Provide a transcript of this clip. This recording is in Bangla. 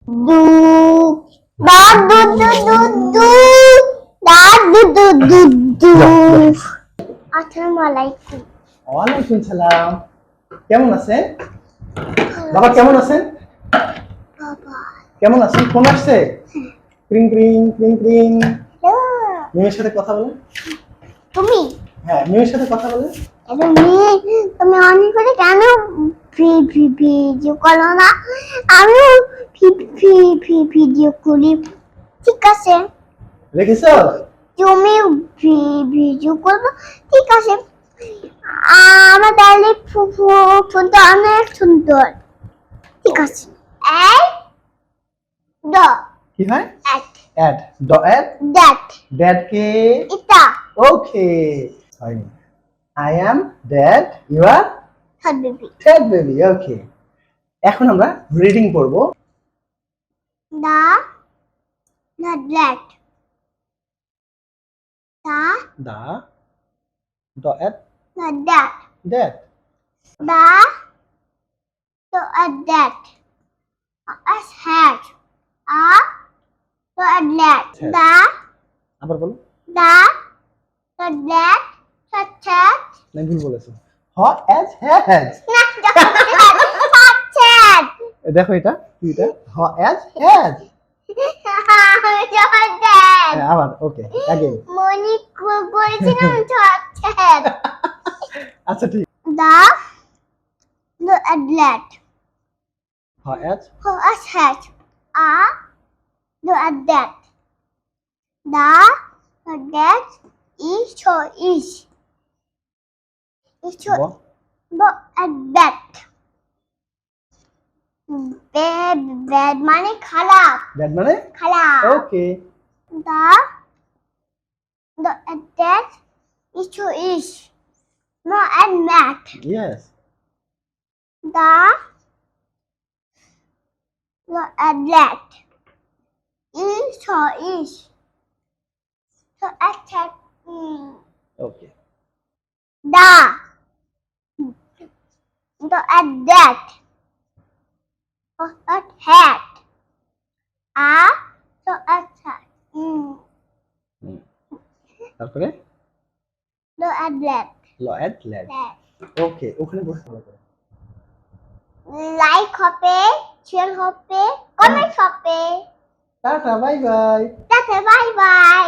দু দা দু দু দু দু দা দু দু দু দু। আসসালামু আলাইকুম। ওয়ালাইকুম সালাম। কেমন আছেন বাবা? কেমন আছেন বাবা? কেমন আছেন? ফোন আসছে? ক্রিং ক্রিং ক্রিং ক্রিং। মেয়ের সাথে কথা বলেন। তুমি? হ্যাঁ, মেয়ের সাথে কথা বলেন। তুমি অনেক করে কেন ভিডিও করো না? আমি ভিডিও করি, ঠিক আছে? রেখেছো? তুমি ভিডিও করবো, ঠিক আছে? আমার তাহলে ফোনটা অনেক সুন্দর, ঠিক আছে? এই দ কি হয়? At add d add that dad কে? এটা ওকে, হয়নি। I am dad, you are third baby. Dad baby. Okay, এখন আমরা রিডিং পড়ব। The that the the d add that dad the that as hat that the আবার বলো। that such as না, ভুল বলেছো। হ অ্যাজ হ্যাজ। দেখো এটা কি? এটা হ অ্যাজ হ্যাজ। আবার ওকে, अगेन মনি করেছিলাম ছচ্ছেদ। আচ্ছা ঠিক। the atlet হ as as hat the that the that is but at that bad মানে খারাপ, ব্যাড মানে খারাপ। ওকে। the at that is no at mat yes. the at that is so at that okay, the at that at hat so at that তারপরে the at that l add lad. Okay, ওখানে বসে ভালো করে। লাইক হবে, শেয়ার হবে, কমেন্ট হবে। Tata, bye bye. Tata, bye bye.